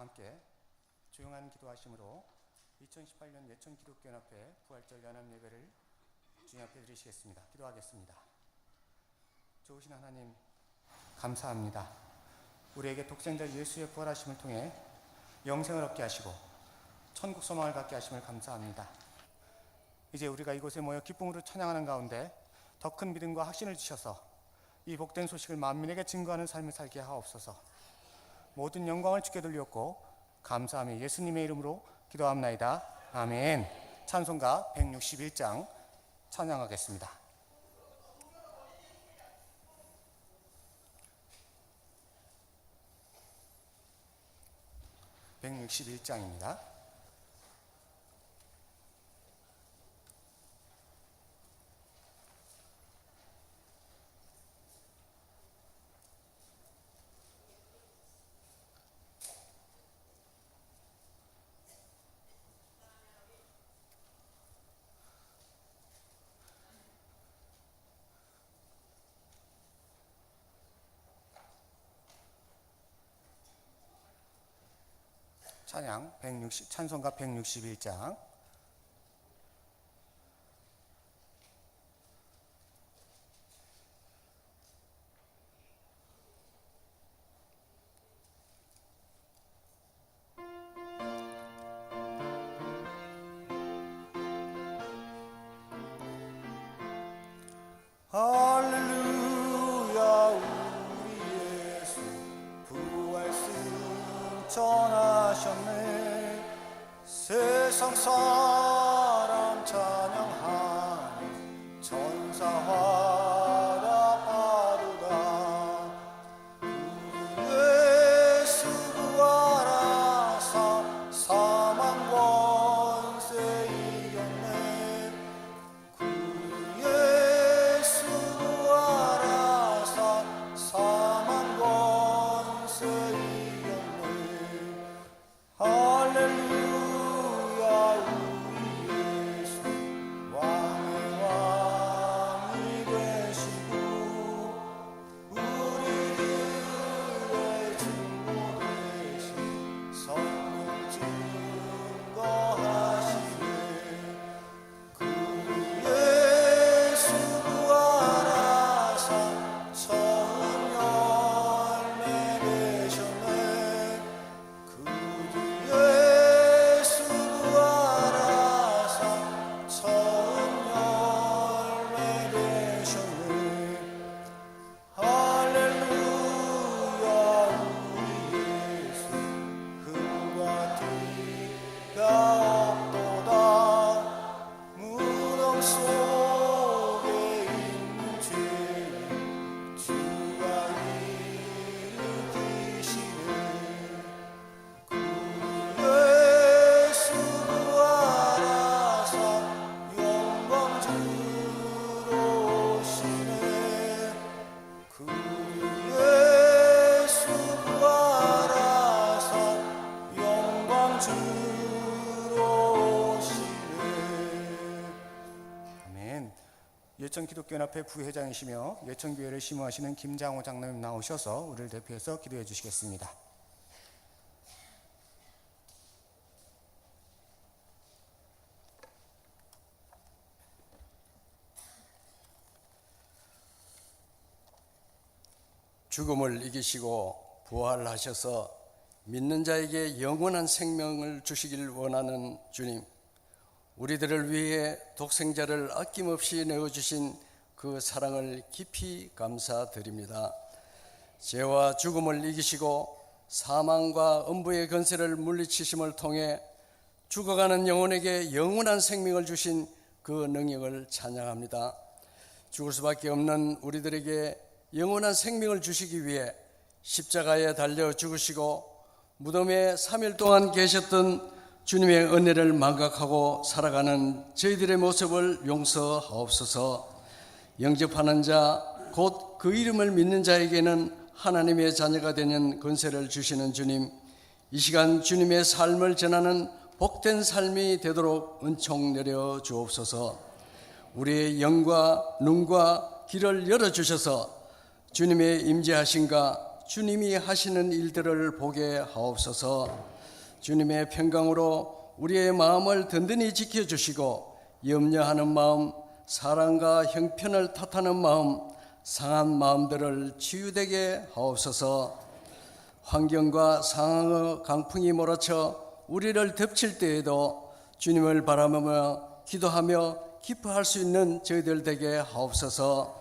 함께 조용한 기도하심으로 2018년 예천기독교연합회 부활절 연합예배를 주님 앞에 드리시겠습니다. 기도하겠습니다. 좋으신 하나님, 감사합니다. 우리에게 독생자 예수의 부활하심을 통해 영생을 얻게 하시고 천국 소망을 갖게 하심을 감사합니다. 이제 우리가 이곳에 모여 기쁨으로 찬양하는 가운데 더 큰 믿음과 확신을 주셔서 이 복된 소식을 만민에게 증거하는 삶을 살게 하옵소서. 모든 영광을 주께 돌렸고 감사하며 예수님의 이름으로 기도합나이다. 아멘. 찬송가 161장 찬양하겠습니다. 161장입니다. 찬송가 161장. 할렐루야, 우리 예수 부활승 전하셨네. 세상 사람 찬양하니 천사 화답하도다. 예수 부활하사 사망 권세 이겼네. 예수 부활하사 사망 권세 이겼네. 할렐루야, 예천기독교연합회 부회장이시며 예천교회를 심호하시는 김장호 장로님 나오셔서 우리를 대표해서 기도해 주시겠습니다. 죽음을 이기시고 부활하셔서 믿는 자에게 영원한 생명을 주시길 원하는 주님, 우리들을 위해 독생자를 아낌없이 내어주신 그 사랑을 깊이 감사드립니다. 죄와 죽음을 이기시고 사망과 음부의 권세를 물리치심을 통해 죽어가는 영혼에게 영원한 생명을 주신 그 능력을 찬양합니다. 죽을 수밖에 없는 우리들에게 영원한 생명을 주시기 위해 십자가에 달려 죽으시고 무덤에 3일 동안 계셨던 주님의 은혜를 망각하고 살아가는 저희들의 모습을 용서하옵소서. 영접하는 자, 곧 그 이름을 믿는 자에게는 하나님의 자녀가 되는 권세를 주시는 주님, 이 시간 주님의 삶을 전하는 복된 삶이 되도록 은총 내려 주옵소서. 우리의 영과 눈과 길을 열어주셔서 주님의 임재하심과 주님이 하시는 일들을 보게 하옵소서. 주님의 평강으로 우리의 마음을 든든히 지켜주시고 염려하는 마음, 사랑과 형편을 탓하는 마음, 상한 마음들을 치유되게 하옵소서. 환경과 상황의 강풍이 몰아쳐 우리를 덮칠 때에도 주님을 바라보며 기도하며 기뻐할 수 있는 저희들 되게 하옵소서.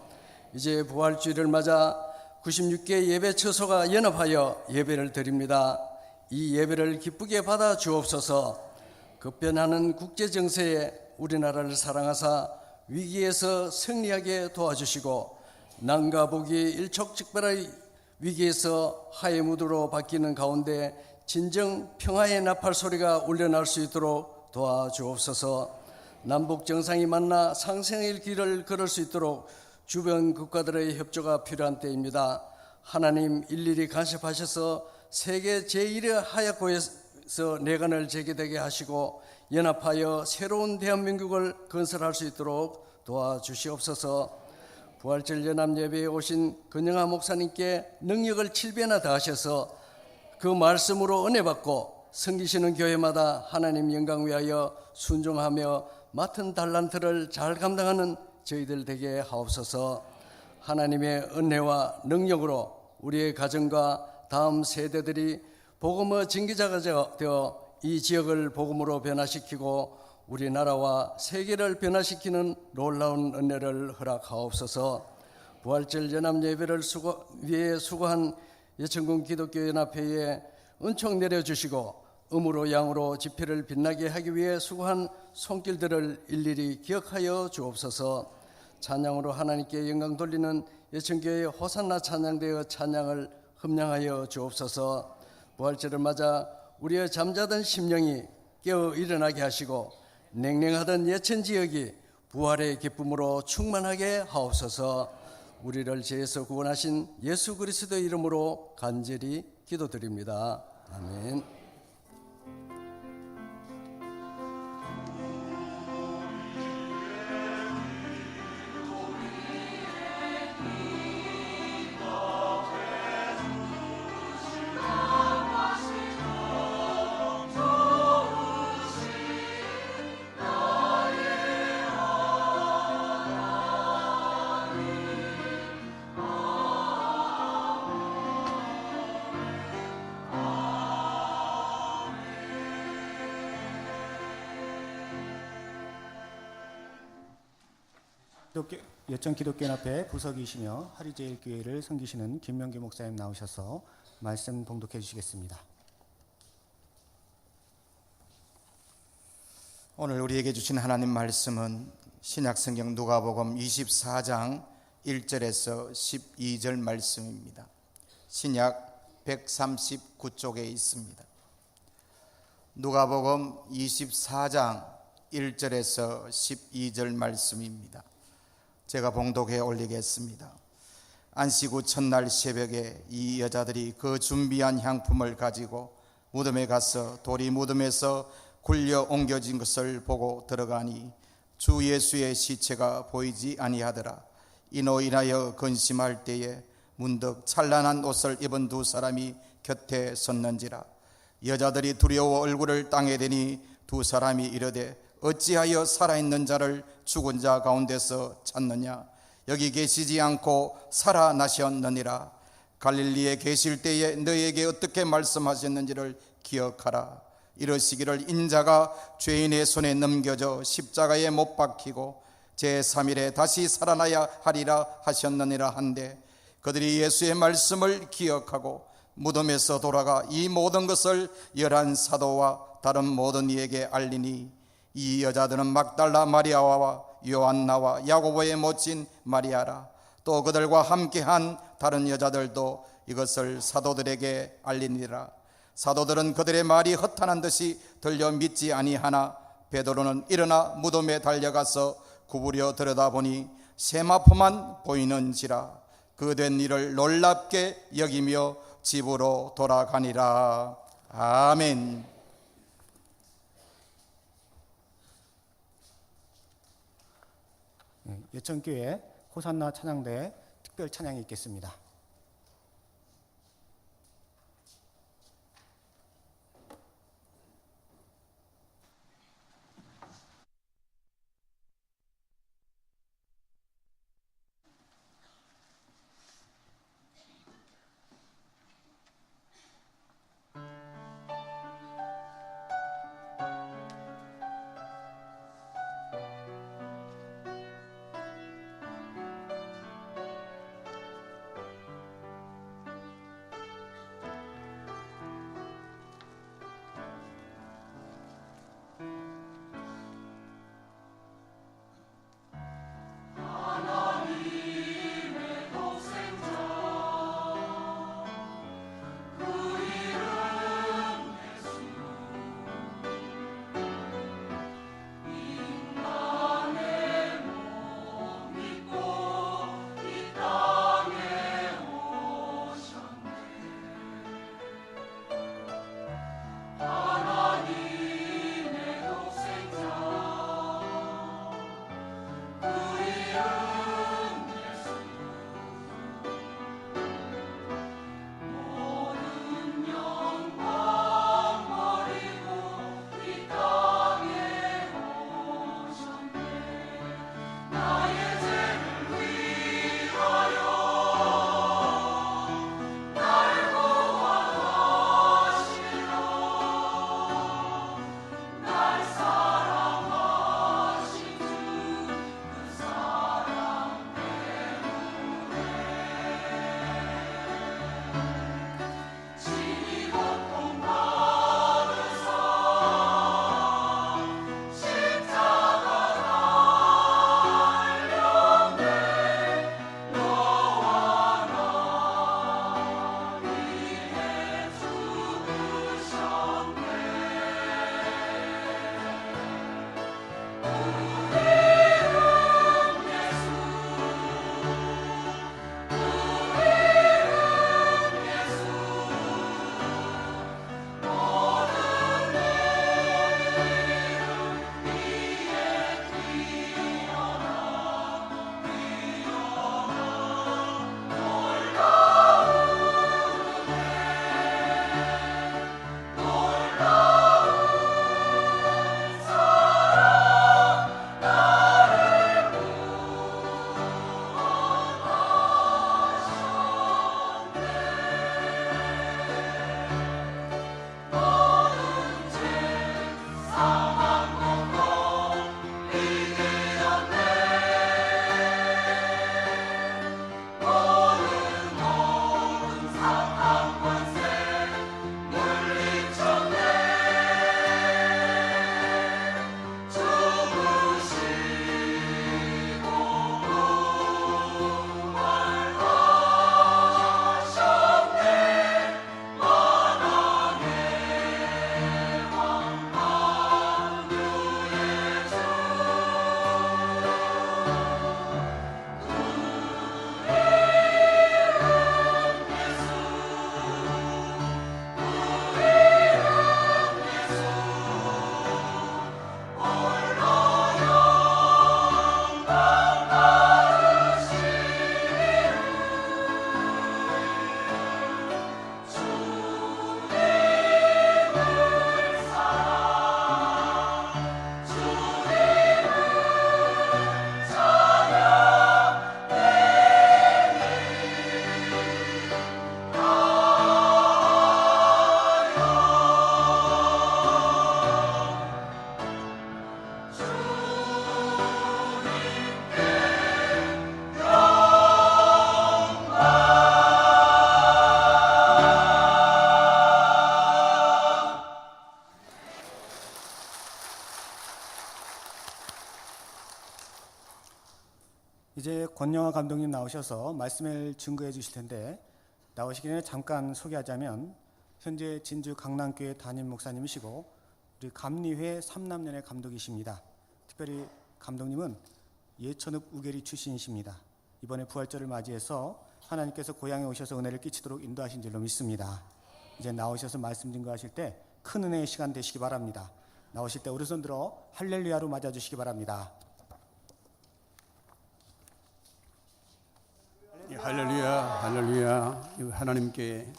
이제 부활주일을 맞아 96개 예배 처소가 연합하여 예배를 드립니다. 이 예배를 기쁘게 받아 주옵소서. 급변하는 국제정세에 우리나라를 사랑하사 위기에서 승리하게 도와주시고 난과 복이 일촉즉발의 위기에서 화해 무드로 바뀌는 가운데 진정 평화의 나팔 소리가 울려날 수 있도록 도와주옵소서. 남북 정상이 만나 상생의 길을 걸을 수 있도록 주변 국가들의 협조가 필요한 때입니다. 하나님 일일이 간섭하셔서 세계 제1의 하약고에서 내관을 재개되게 하시고 연합하여 새로운 대한민국을 건설할 수 있도록 도와주시옵소서. 부활절 연합예배에 오신 근영하 목사님께 능력을 7배나 더하셔서 그 말씀으로 은혜 받고 섬기시는 교회마다 하나님 영광 위하여 순종하며 맡은 달란트를 잘 감당하는 저희들 되게 하옵소서. 하나님의 은혜와 능력으로 우리의 가정과 다음 세대들이 복음의 증기자가 되어 이 지역을 복음으로 변화시키고 우리나라와 세계를 변화시키는 놀라운 은혜를 허락하옵소서. 부활절 연합예배를 위해 수고한 예천군 기독교연합회에 은총 내려주시고 음으로 양으로 집회를 빛나게 하기 위해 수고한 손길들을 일일이 기억하여 주옵소서. 찬양으로 하나님께 영광 돌리는 예천교회 호산나 찬양대의 찬양을 흠량하여 주옵소서. 부활절을 맞아 우리의 잠자던 심령이 깨어 일어나게 하시고 냉랭하던 예천 지역이 부활의 기쁨으로 충만하게 하옵소서. 우리를 죄에서 구원하신 예수 그리스도의 이름으로 간절히 기도드립니다. 아멘. 예천 기독교연합회 부석이시며 하리제일교회를 섬기시는 김명기 목사님 나오셔서 말씀 봉독해 주시겠습니다. 오늘 우리에게 주신 하나님 말씀은 신약성경 누가복음 24장 1절에서 12절 말씀입니다. 신약 139쪽에 있습니다. 누가복음 24장 1절에서 12절 말씀입니다. 제가 봉독해 올리겠습니다. 안식 후 첫날 새벽에 이 여자들이 그 준비한 향품을 가지고 무덤에 가서 돌이 무덤에서 굴려 옮겨진 것을 보고 들어가니 주 예수의 시체가 보이지 아니하더라. 이로 인하여 근심할 때에 문득 찬란한 옷을 입은 두 사람이 곁에 섰는지라. 여자들이 두려워 얼굴을 땅에 대니 두 사람이 이르되 어찌하여 살아있는 자를 죽은 자 가운데서 찾느냐? 여기 계시지 않고 살아나셨느니라. 갈릴리에 계실 때에 너에게 어떻게 말씀하셨는지를 기억하라. 이러시기를 인자가 죄인의 손에 넘겨져 십자가에 못 박히고 제3일에 다시 살아나야 하리라 하셨느니라 한데 그들이 예수의 말씀을 기억하고 무덤에서 돌아가 이 모든 것을 11 사도와 다른 모든 이에게 알리니 이 여자들은 막달라 마리아와 요한나와 야고보의 모친 마리아라. 또 그들과 함께한 다른 여자들도 이것을 사도들에게 알리니라. 사도들은 그들의 말이 허탄한 듯이 들려 믿지 아니하나 베드로는 일어나 무덤에 달려가서 구부려 들여다보니 세마포만 보이는지라. 그 된 일을 놀랍게 여기며 집으로 돌아가니라. 아멘. 예천교회 호산나 찬양대 특별 찬양이 있겠습니다. 이제 권영하 감독님 나오셔서 말씀을 증거해 주실 텐데, 나오시기 전에 잠깐 소개하자면 현재 진주 강남교회 담임 목사님이시고 우리 감리회 3남년의 감독이십니다. 특별히 감독님은 예천읍 우계리 출신이십니다. 이번에 부활절을 맞이해서 하나님께서 고향에 오셔서 은혜를 끼치도록 인도하신 줄로 믿습니다. 이제 나오셔서 말씀 증거하실 때 큰 은혜의 시간 되시기 바랍니다. 나오실 때 오른손 들어 할렐루야로 맞아주시기 바랍니다. 할렐루야, 할렐루야. 하나님께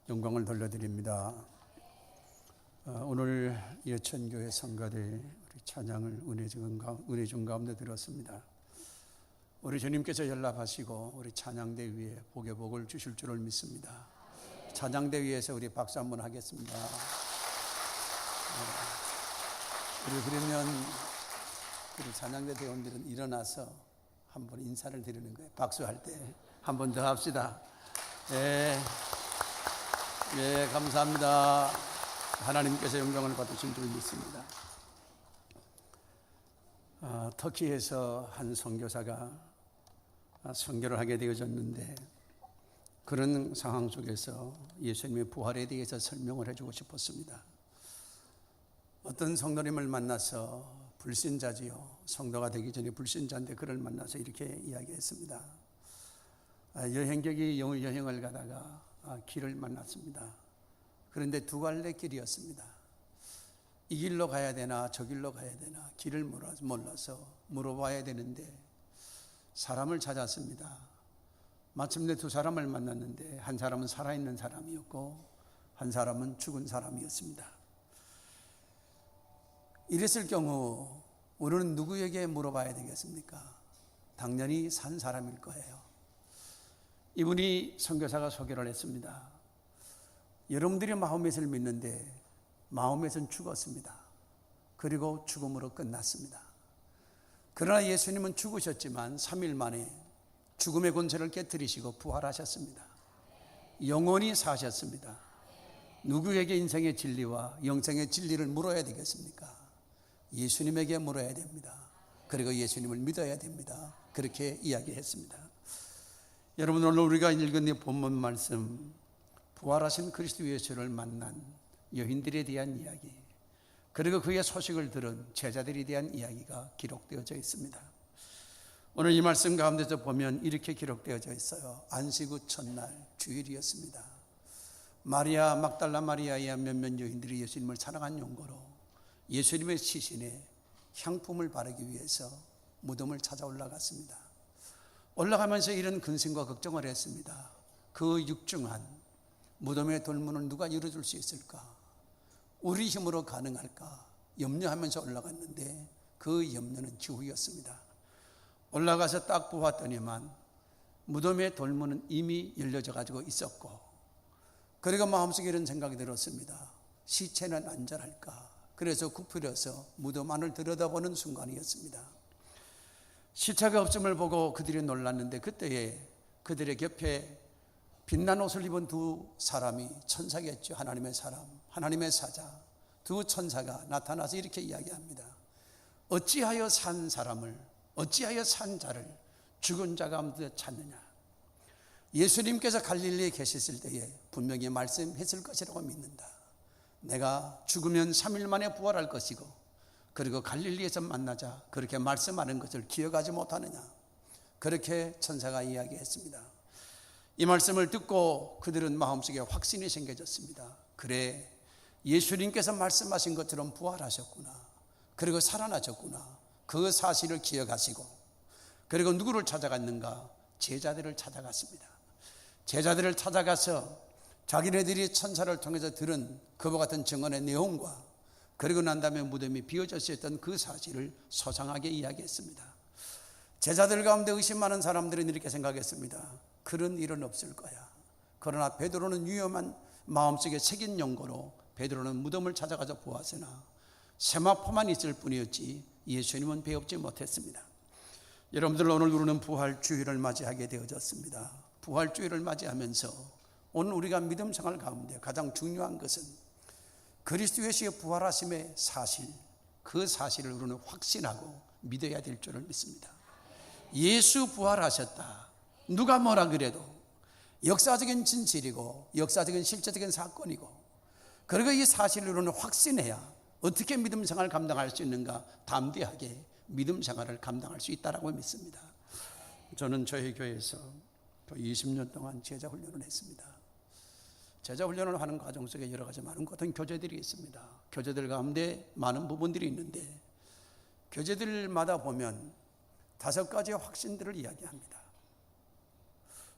영광을 돌려드립니다. 오늘 예천교회 성가대 우리 찬양을 은혜 중 가운데 들었습니다. 우리 주님께서 연락하시고 우리 찬양대 위에 복의 복을 주실 줄을 믿습니다. 찬양대 위에서 우리 박수 한번 하겠습니다. 그러면 우리 찬양대 대원들은 일어나서 한번 인사를 드리는 거예요. 박수할 때 한 번 더 합시다. 예, 감사합니다. 하나님께서 영광을 받으신 줄 믿습니다. 터키에서 한 선교사가 선교를 하게 되어졌는데, 그런 상황 속에서 예수님의 부활에 대해서 설명을 해주고 싶었습니다. 어떤 성도님을 만나서 불신자지요. 성도가 되기 전에 불신자인데 그를 만나서 이렇게 이야기했습니다. 여행객이 여행을 가다가 길을 만났습니다. 그런데 두 갈래 길이었습니다. 이 길로 가야 되나 저 길로 가야 되나 길을 몰라서 물어봐야 되는데 사람을 찾았습니다. 마침내 두 사람을 만났는데 한 사람은 살아있는 사람이었고 한 사람은 죽은 사람이었습니다. 이랬을 경우 우리는 누구에게 물어봐야 되겠습니까? 당연히 산 사람일 거예요. 이분이 선교사가 소개를 했습니다. 여러분들이 마음에서 믿는데 마음에서는 죽었습니다. 그리고 죽음으로 끝났습니다. 그러나 예수님은 죽으셨지만 3일 만에 죽음의 권세를 깨뜨리시고 부활하셨습니다. 영원히 사셨습니다. 누구에게 인생의 진리와 영생의 진리를 물어야 되겠습니까? 예수님에게 물어야 됩니다. 그리고 예수님을 믿어야 됩니다. 그렇게 이야기했습니다. 여러분, 오늘 우리가 읽은 이 본문 말씀, 부활하신 그리스도 예수를 만난 여인들에 대한 이야기, 그리고 그의 소식을 들은 제자들에 대한 이야기가 기록되어져 있습니다. 오늘 이 말씀 가운데서 보면 이렇게 기록되어져 있어요. 안식 후 첫날 주일이었습니다. 마리아, 막달라 마리아의 몇몇 여인들이 예수님을 사랑한 용고로 예수님의 시신에 향품을 바르기 위해서 무덤을 찾아 올라갔습니다. 올라가면서 이런 근심과 걱정을 했습니다. 그 육중한 무덤의 돌문을 누가 열어줄 수 있을까? 우리 힘으로 가능할까? 염려하면서 올라갔는데 그 염려는 기후였습니다. 올라가서 딱 보았더니만 무덤의 돌문은 이미 열려져 가지고 있었고, 그리고 마음속에 이런 생각이 들었습니다. 시체는 안전할까? 그래서 굽혀서 무덤 안을 들여다보는 순간이었습니다. 시체가 없음을 보고 그들이 놀랐는데, 그때에 그들의 곁에 빛난 옷을 입은 두 사람이, 천사겠죠. 하나님의 사람, 하나님의 사자, 두 천사가 나타나서 이렇게 이야기합니다. 어찌하여 산 사람을, 어찌하여 산 자를 죽은 자 가운데 찾느냐? 예수님께서 갈릴리에 계셨을 때에 분명히 말씀했을 것이라고 믿는다. 내가 죽으면 3일 만에 부활할 것이고, 그리고 갈릴리에서 만나자, 그렇게 말씀하는 것을 기억하지 못하느냐? 그렇게 천사가 이야기했습니다. 이 말씀을 듣고 그들은 마음속에 확신이 생겨졌습니다. 그래, 예수님께서 말씀하신 것처럼 부활하셨구나, 그리고 살아나셨구나, 그 사실을 기억하시고, 그리고 누구를 찾아갔는가? 제자들을 찾아갔습니다. 제자들을 찾아가서 자기네들이 천사를 통해서 들은 그와 같은 증언의 내용과, 그리고 난 다음에 무덤이 비어져 있던 그 사실을 소상하게 이야기했습니다. 제자들 가운데 의심 많은 사람들은 이렇게 생각했습니다. 그런 일은 없을 거야. 그러나 베드로는 위험한 마음속에 새긴 용고로 베드로는 무덤을 찾아가서 보았으나 세마포만 있을 뿐이었지 예수님은 배웁지 못했습니다. 여러분들, 오늘 우리는 부활주일을 맞이하게 되어졌습니다. 부활주일을 맞이하면서 오늘 우리가 믿음 생활 가운데 가장 중요한 것은 그리스도 예수의 부활하심의 사실, 그 사실을 우리는 확신하고 믿어야 될 줄을 믿습니다. 예수 부활하셨다. 누가 뭐라 그래도 역사적인 진실이고 역사적인 실제적인 사건이고, 그리고 이 사실을 우리는 확신해야 어떻게 믿음 생활을 감당할 수 있는가, 담대하게 믿음 생활을 감당할 수 있다라고 믿습니다. 저는 저희 교회에서 20년 동안 제자 훈련을 했습니다. 제자 훈련을 하는 과정 속에 여러 가지 많은 같은 교재들이 있습니다. 교재들 가운데 많은 부분들이 있는데, 교재들마다 보면 5가지의 확신들을 이야기합니다.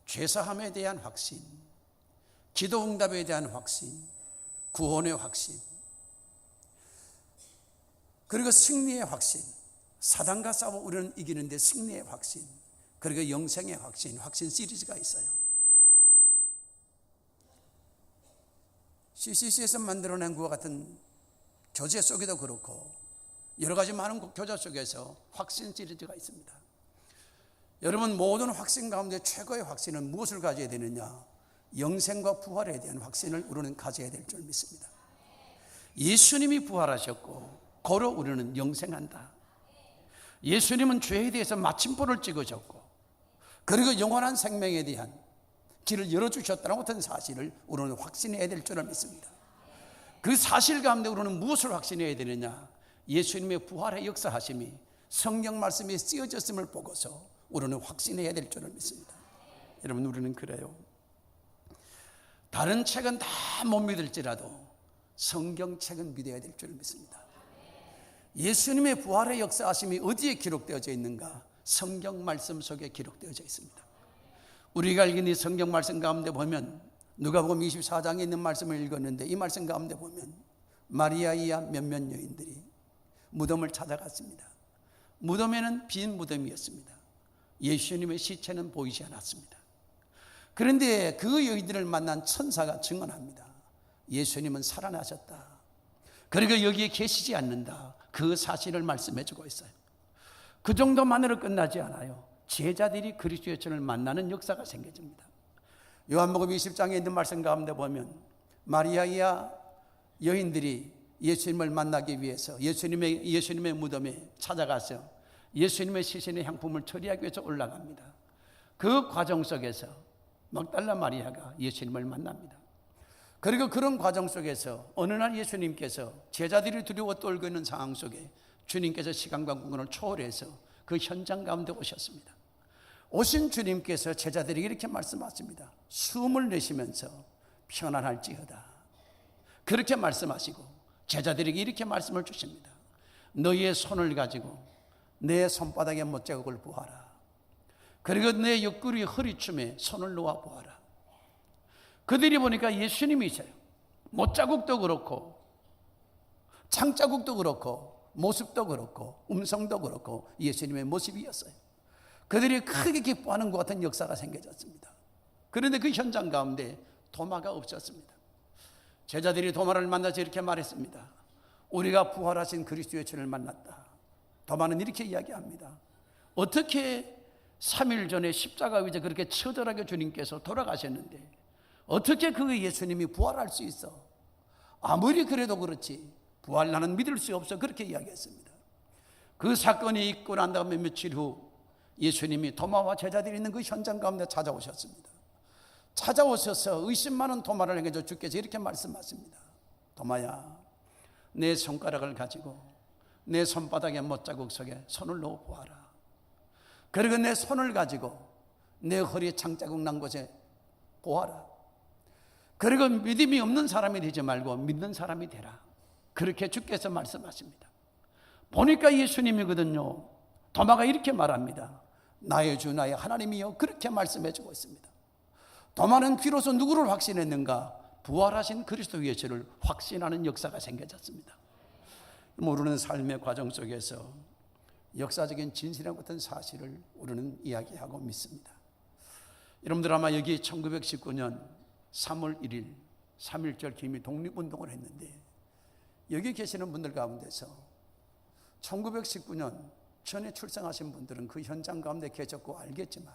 죄사함에 대한 확신, 기도 응답에 대한 확신, 구원의 확신, 그리고 승리의 확신, 사단과 싸워 우리는 이기는데 승리의 확신, 그리고 영생의 확신, 확신 시리즈가 있어요. CCC에서 만들어낸 그와 같은 교재 속에도 그렇고 여러 가지 많은 교재 속에서 확신 시리즈가 있습니다. 여러분, 모든 확신 가운데 최고의 확신은 무엇을 가져야 되느냐? 영생과 부활에 대한 확신을 우리는 가져야 될 줄 믿습니다. 예수님이 부활하셨고 고로 우리는 영생한다. 예수님은 죄에 대해서 마침표를 찍으셨고, 그리고 영원한 생명에 대한 길을 열어주셨다는 같은 사실을 우리는 확신해야 될 줄을 믿습니다. 그 사실 가운데 우리는 무엇을 확신해야 되느냐? 예수님의 부활의 역사하심이 성경 말씀에 쓰여졌음을 보고서 우리는 확신해야 될 줄을 믿습니다. 여러분, 우리는 그래요. 다른 책은 다 못 믿을지라도 성경책은 믿어야 될 줄을 믿습니다. 예수님의 부활의 역사하심이 어디에 기록되어져 있는가? 성경 말씀 속에 기록되어져 있습니다. 우리가 읽은 이 성경 말씀 가운데 보면, 누가복음 24장에 있는 말씀을 읽었는데, 이 말씀 가운데 보면 마리아 이하 몇몇 여인들이 무덤을 찾아갔습니다. 무덤에는 빈 무덤이었습니다. 예수님의 시체는 보이지 않았습니다. 그런데 그 여인들을 만난 천사가 증언합니다. 예수님은 살아나셨다. 그리고 여기에 계시지 않는다. 그 사실을 말씀해 주고 있어요. 그 정도만으로 끝나지 않아요. 제자들이 그리스도의 전을 만나는 역사가 생겨집니다. 요한복음 20장에 있는 말씀 가운데 보면 마리아이야 여인들이 예수님을 만나기 위해서 예수님의 무덤에 찾아가서 예수님의 시신의 향품을 처리하기 위해서 올라갑니다. 그 과정 속에서 막달라 마리아가 예수님을 만납니다. 그리고 그런 과정 속에서 어느 날 예수님께서 제자들이 두려워 떨고 있는 상황 속에 주님께서 시간과 공간을 초월해서 그 현장 가운데 오셨습니다. 오신 주님께서 제자들에게 이렇게 말씀하십니다. 숨을 내쉬면서 편안할지어다. 그렇게 말씀하시고 제자들에게 이렇게 말씀을 주십니다. 너희의 손을 가지고 내 손바닥에 못자국을 보아라. 그리고 내 옆구리 허리춤에 손을 놓아 보아라. 그들이 보니까 예수님이세요. 못자국도 그렇고 창자국도 그렇고 모습도 그렇고 음성도 그렇고 예수님의 모습이었어요. 그들이 크게 기뻐하는 것 같은 역사가 생겨졌습니다. 그런데 그 현장 가운데 도마가 없었습니다. 제자들이 도마를 만나서 이렇게 말했습니다. 우리가 부활하신 그리스도의 주를 만났다. 도마는 이렇게 이야기합니다. 어떻게 3일 전에 십자가 위에 그렇게 처절하게 주님께서 돌아가셨는데 어떻게 그 예수님이 부활할 수 있어? 아무리 그래도 그렇지 부활 나는 믿을 수 없어. 그렇게 이야기했습니다. 그 사건이 있고 난 다음에 며칠 후 예수님이 도마와 제자들이 있는 그 현장 가운데 찾아오셨습니다. 찾아오셔서 의심 많은 도마를 향해서 주께서 이렇게 말씀하십니다. 도마야, 내 손가락을 가지고 내 손바닥에 못자국 속에 손을 넣어 보아라. 그리고 내 손을 가지고 내 허리에 창자국 난 곳에 보아라. 그리고 믿음이 없는 사람이 되지 말고 믿는 사람이 되라. 그렇게 주께서 말씀하십니다. 보니까 예수님이거든요. 도마가 이렇게 말합니다. 나의 주 나의 하나님이여. 그렇게 말씀해 주고 있습니다. 도마는 비로소 누구를 확신했는가? 부활하신 그리스도 예수를 확신하는 역사가 생겨졌습니다. 모르는 삶의 과정 속에서 역사적인 진실과 같은 사실을 우리는 이야기하고 믿습니다. 여러분들 아마 여기 1919년 3월 1일 3.1절 기미 독립운동을 했는데 여기 계시는 분들 가운데서 1919년 전에 출생하신 분들은 그 현장 가운데 계셨고 알겠지만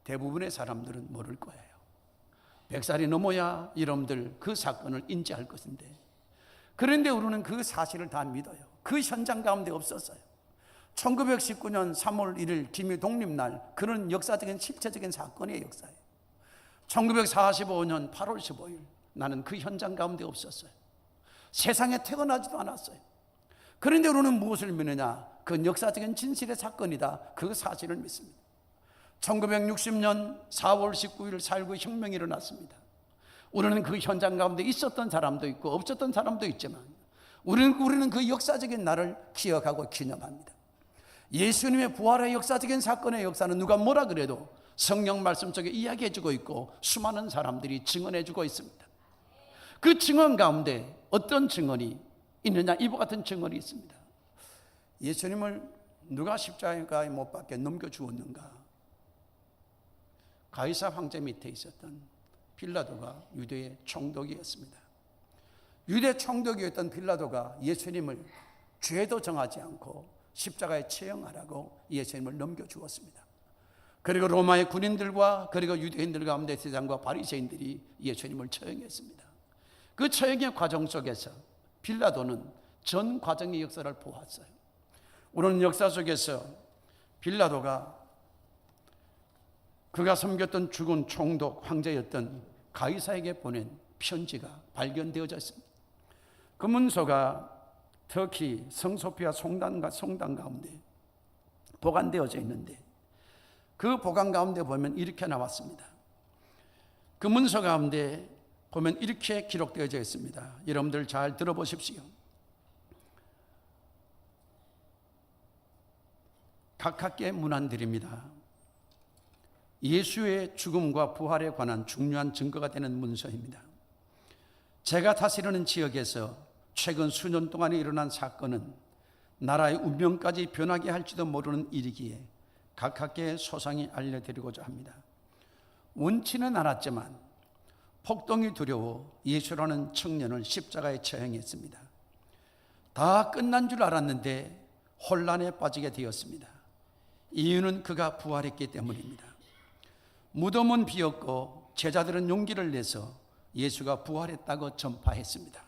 대부분의 사람들은 모를 거예요. 100살이 넘어야 여러분들 그 사건을 인지할 것인데, 그런데 우리는 그 사실을 다 믿어요. 그 현장 가운데 없었어요. 1919년 3월 1일 김해 독립날, 그런 역사적인 실체적인 사건의 역사예요. 1945년 8월 15일 나는 그 현장 가운데 없었어요. 세상에 태어나지도 않았어요. 그런데 우리는 무엇을 믿느냐? 그 역사적인 진실의 사건이다, 그 사실을 믿습니다. 1960년 4월 19일 4.19 혁명이 일어났습니다. 우리는 그 현장 가운데 있었던 사람도 있고 없었던 사람도 있지만 우리는 그 역사적인 날을 기억하고 기념합니다. 예수님의 부활의 역사적인 사건의 역사는 누가 뭐라 그래도 성경 말씀 속에 이야기해주고 있고 수많은 사람들이 증언해주고 있습니다. 그 증언 가운데 어떤 증언이 있느냐? 이와 같은 증언이 있습니다. 예수님을 누가 십자가에 못 박게 넘겨주었는가? 가이사 황제 밑에 있었던 빌라도가 유대의 총독이었습니다. 유대 총독이었던 빌라도가 예수님을 죄도 정하지 않고 십자가에 처형하라고 예수님을 넘겨주었습니다. 그리고 로마의 군인들과 그리고 유대인들 가운데 세상과 바리새인들이 예수님을 처형했습니다. 그 처형의 과정 속에서 빌라도는 전 과정의 역사를 보았어요. 우리는 역사 속에서 빌라도가 그가 섬겼던 죽은 총독 황제였던 가이사에게 보낸 편지가 발견되어져 있습니다. 그 문서가 터키 성소피아 성당 가운데 보관되어져 있는데 그 보관 가운데 보면 이렇게 나왔습니다. 그 문서 가운데 보면 이렇게 기록되어져 있습니다. 여러분들 잘 들어보십시오. 각하께 문안드립니다. 예수의 죽음과 부활에 관한 중요한 증거가 되는 문서입니다. 제가 다스리는 지역에서 최근 수년 동안에 일어난 사건은 나라의 운명까지 변하게 할지도 모르는 일이기에 각하께 소상히 알려드리고자 합니다. 원치는 않았지만 폭동이 두려워 예수라는 청년을 십자가에 처형했습니다. 다 끝난 줄 알았는데 혼란에 빠지게 되었습니다. 이유는 그가 부활했기 때문입니다. 무덤은 비었고 제자들은 용기를 내서 예수가 부활했다고 전파했습니다.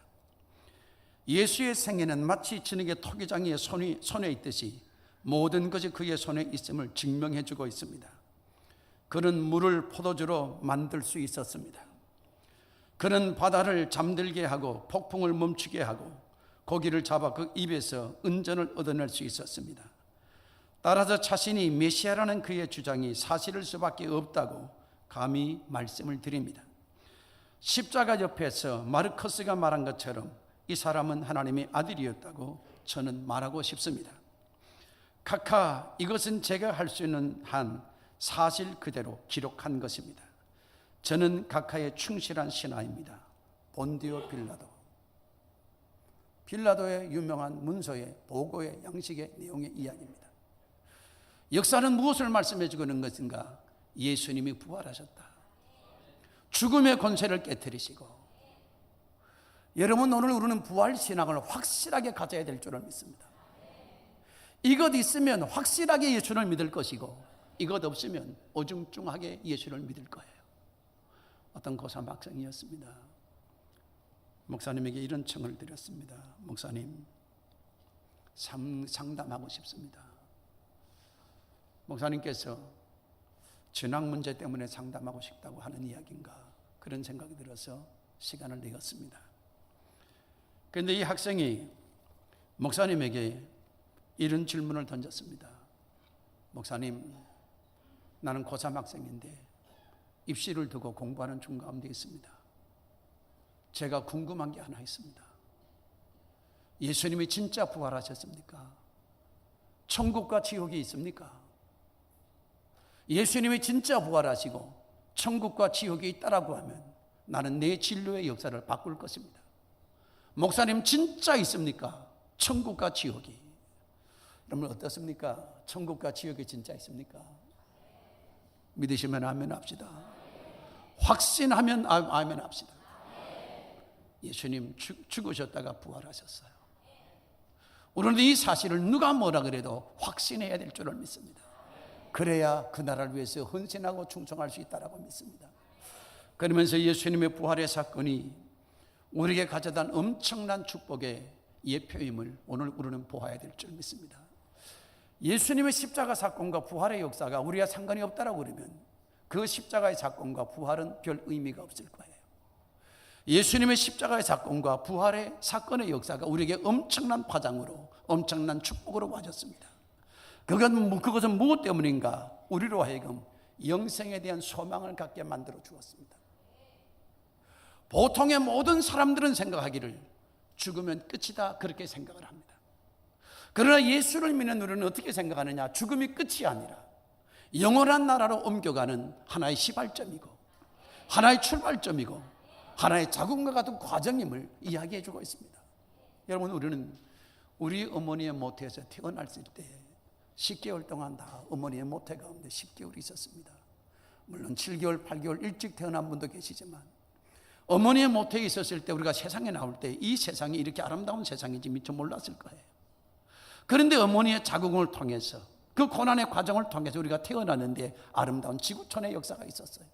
예수의 생애는 마치 진흙의 토기장이의 손에 있듯이 모든 것이 그의 손에 있음을 증명해 주고 있습니다. 그는 물을 포도주로 만들 수 있었습니다. 그는 바다를 잠들게 하고 폭풍을 멈추게 하고 고기를 잡아 그 입에서 은전을 얻어낼 수 있었습니다. 따라서 자신이 메시아라는 그의 주장이 사실일 수밖에 없다고 감히 말씀을 드립니다. 십자가 옆에서 마르커스가 말한 것처럼 이 사람은 하나님의 아들이었다고 저는 말하고 싶습니다. 각하, 이것은 제가 할 수 있는 한 사실 그대로 기록한 것입니다. 저는 각하의 충실한 신하입니다. 본디오 빌라도의 유명한 문서의 보고의 양식의 내용의 이야기입니다. 역사는 무엇을 말씀해 주고 있는 것인가? 예수님이 부활하셨다. 죽음의 권세를 깨뜨리시고, 여러분 오늘 우리는 부활 신앙을 확실하게 가져야 될 줄을 믿습니다. 이것 있으면 확실하게 예수를 믿을 것이고 이것 없으면 어중중하게 예수를 믿을 거예요. 어떤 고3 학생이었습니다. 목사님에게 이런 청을 드렸습니다. 목사님, 상담하고 싶습니다. 목사님께서 진학 문제 때문에 상담하고 싶다고 하는 이야기인가, 그런 생각이 들어서 시간을 내었습니다. 그런데 이 학생이 목사님에게 이런 질문을 던졌습니다. 목사님, 나는 고3 학생인데 입시를 두고 공부하는 중 가운데 있습니다. 제가 궁금한 게 하나 있습니다. 예수님이 진짜 부활하셨습니까? 천국과 지옥이 있습니까? 예수님이 진짜 부활하시고 천국과 지옥이 있다라고 하면 나는 내 진로의 역사를 바꿀 것입니다. 목사님, 진짜 있습니까? 천국과 지옥이. 여러분 어떻습니까? 천국과 지옥이 진짜 있습니까? 믿으시면 아멘 합시다. 확신하면 아멘 합시다. 예수님 죽으셨다가 부활하셨어요. 우리는 이 사실을 누가 뭐라 그래도 확신해야 될 줄을 믿습니다. 그래야 그 나라를 위해서 헌신하고 충성할 수 있다고 믿습니다. 그러면서 예수님의 부활의 사건이 우리에게 가져다 엄청난 축복의 예표임을 오늘 우리는 보아야 될 줄 믿습니다. 예수님의 십자가 사건과 부활의 역사가 우리와 상관이 없다라고 그러면 그 십자가의 사건과 부활은 별 의미가 없을 거예요. 예수님의 십자가의 사건과 부활의 사건의 역사가 우리에게 엄청난 파장으로, 엄청난 축복으로 와줬습니다. 그것은 무엇 때문인가? 우리로 하여금 영생에 대한 소망을 갖게 만들어 주었습니다. 보통의 모든 사람들은 생각하기를 죽으면 끝이다, 그렇게 생각을 합니다. 그러나 예수를 믿는 우리는 어떻게 생각하느냐? 죽음이 끝이 아니라 영원한 나라로 옮겨가는 하나의 시발점이고, 하나의 출발점이고, 하나의 자궁과 같은 과정임을 이야기해 주고 있습니다. 여러분, 우리는 우리 어머니의 모태에서 태어났을 때 10개월 동안 다 어머니의 모태 가운데 10개월이 있었습니다. 물론 7개월, 8개월 일찍 태어난 분도 계시지만, 어머니의 모태에 있었을 때 우리가 세상에 나올 때 이 세상이 이렇게 아름다운 세상인지 미처 몰랐을 거예요. 그런데 어머니의 자궁을 통해서, 그 고난의 과정을 통해서 우리가 태어났는데 아름다운 지구촌의 역사가 있었어요.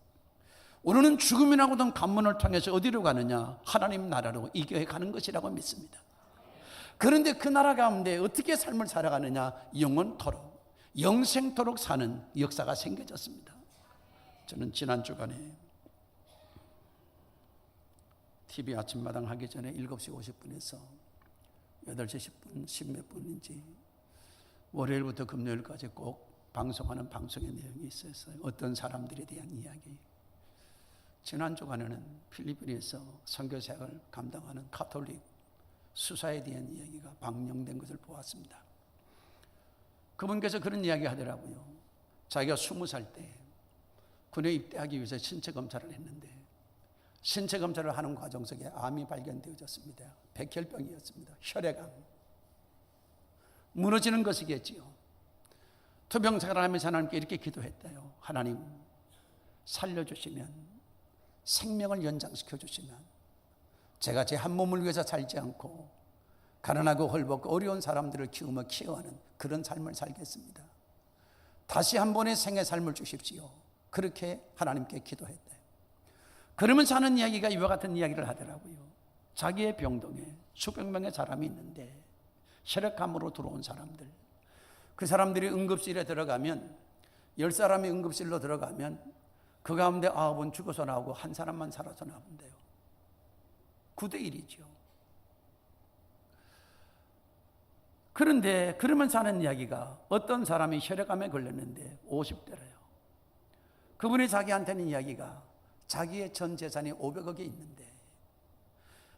우리는 죽음이라고 하던 관문을 통해서 어디로 가느냐? 하나님 나라로 이교에 가는 것이라고 믿습니다. 그런데 그 나라 가운데 어떻게 삶을 살아가느냐? 영원토록, 영생토록 사는 역사가 생겨졌습니다. 저는 지난 주간에 TV 아침마당 하기 전에 7시 50분에서 8시 10분, 10몇 분인지 월요일부터 금요일까지 꼭 방송하는 방송의 내용이 있었어요. 어떤 사람들에 대한 이야기. 지난 주간에는 필리핀에서 선교사역을 감당하는 가톨릭 수사에 대한 이야기가 방영된 것을 보았습니다. 그분께서 그런 이야기 하더라고요. 자기가 20살 때 군에 입대하기 위해서 신체 검사를 했는데 신체 검사를 하는 과정 속에 암이 발견되어졌습니다. 백혈병이었습니다. 혈액암. 무너지는 것이겠지요. 투병생활을 하면서 하나님께 이렇게 기도했대요. 하나님, 살려주시면, 생명을 연장시켜 주시면 제가 제 한 몸을 위해서 살지 않고 가난하고 헐벗고 어려운 사람들을 키우며 케어하는 그런 삶을 살겠습니다. 다시 한 번의 생의 삶을 주십시오. 그렇게 하나님께 기도했대요. 그러면서 하는 이야기가 이와 같은 이야기를 하더라고요. 자기의 병동에 수백 명의 사람이 있는데 혈액암으로 들어온 사람들, 그 사람들이 응급실에 들어가면 10사람이 응급실로 들어가면 그 가운데 9은 죽어서 나오고 한 사람만 살아서 나온대요. 9대1이죠. 그런데 그러면서 하는 이야기가 어떤 사람이 혈액암에 걸렸는데 50대래요. 그분이 자기한테는 이야기가 자기의 전 재산이 500억이 있는데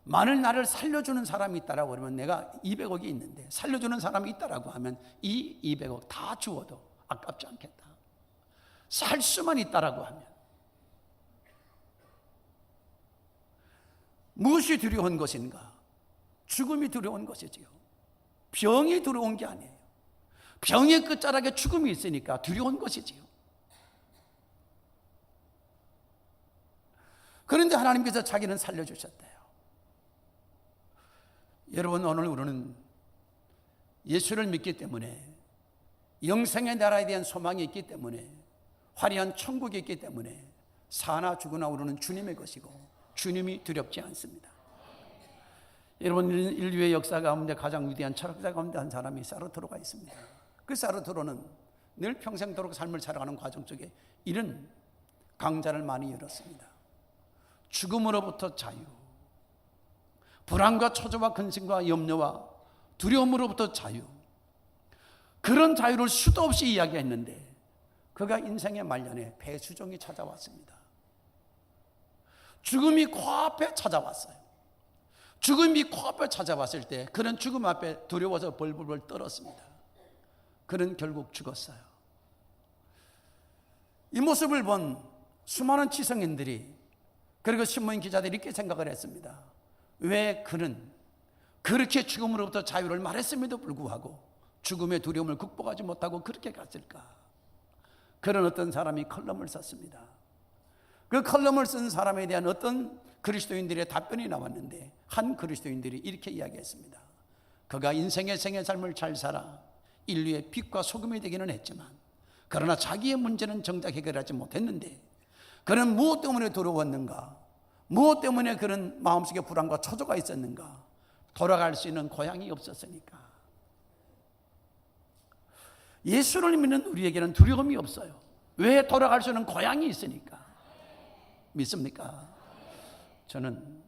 만일 나를 살려주는 사람이 있다라고 그러면 내가 200억이 있는데 살려주는 사람이 있다라고 하면 이 200억 다 주어도 아깝지 않겠다. 살 수만 있다라고 하면. 무엇이 두려운 것인가? 죽음이 두려운 것이지요. 병이 두려운 게 아니에요. 병의 끝자락에 죽음이 있으니까 두려운 것이지요. 그런데 하나님께서 자기는 살려주셨대요. 여러분, 오늘 우리는 예수를 믿기 때문에, 영생의 나라에 대한 소망이 있기 때문에, 화려한 천국이 있기 때문에 사나 죽으나 우리는 주님의 것이고 주님이 두렵지 않습니다. 여러분, 인류의 역사 가운데 가장 위대한 철학자 가운데 한 사람이 사르트로가 있습니다. 그 사르트로는 늘 평생도록 삶을 살아가는 과정 속에 이런 강좌를 많이 열었습니다. 죽음으로부터 자유, 불안과 초조와 근심과 염려와 두려움으로부터 자유, 그런 자유를 수도 없이 이야기했는데 그가 인생의 말년에 배수종이 찾아왔습니다. 죽음이 코앞에 찾아왔어요. 죽음이 코앞에 찾아왔을 때 그는 죽음 앞에 두려워서 벌벌 떨었습니다. 그는 결국 죽었어요. 이 모습을 본 수많은 지성인들이, 그리고 신문 기자들이 이렇게 생각을 했습니다. 왜 그는 그렇게 죽음으로부터 자유를 말했음에도 불구하고 죽음의 두려움을 극복하지 못하고 그렇게 갔을까? 그런 어떤 사람이 컬럼을 썼습니다. 그 컬럼을 쓴 사람에 대한 어떤 그리스도인들의 답변이 나왔는데, 한 그리스도인들이 이렇게 이야기했습니다. 그가 인생의 생의 삶을 잘 살아 인류의 빛과 소금이 되기는 했지만, 그러나 자기의 문제는 정작 해결하지 못했는데, 그는 무엇 때문에 두려웠는가? 무엇 때문에 그런 마음속에 불안과 초조가 있었는가? 돌아갈 수 있는 고향이 없었으니까. 예수를 믿는 우리에게는 두려움이 없어요. 왜? 돌아갈 수 있는 고향이 있으니까. 믿습니까? 저는